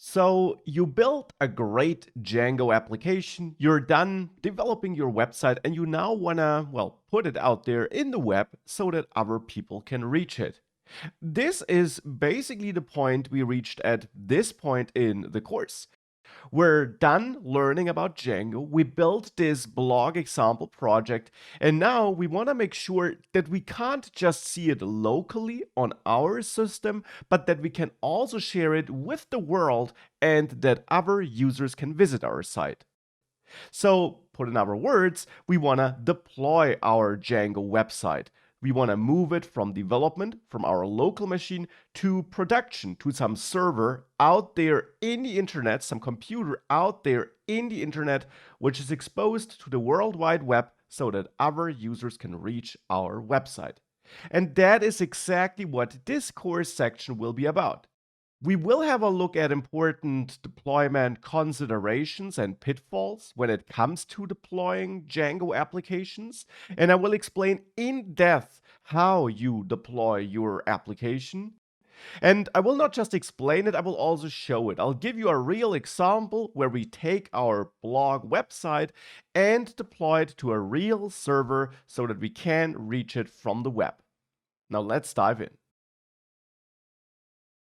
So you built a great Django application, you're done developing your website, and you now wanna, well, put it out there in the web so that other people can reach it. This is basically the point we reached at this point in the course. We're done learning about Django. We built this blog example project, and now we want to make sure that we can't just see it locally on our system, but that we can also share it with the world and that other users can visit our site. So, put in other words, we want to deploy our Django website. We want to move it from development, from our local machine, to production, to some server out there in the internet, some computer out there in the internet, which is exposed to the World Wide Web so that other users can reach our website. And that is exactly what this course section will be about. We will have a look at important deployment considerations and pitfalls when it comes to deploying Django applications, and I will explain in depth how you deploy your application. And I will not just explain it, I will also show it. I'll give you a real example where we take our blog website and deploy it to a real server so that we can reach it from the web. Now let's dive in.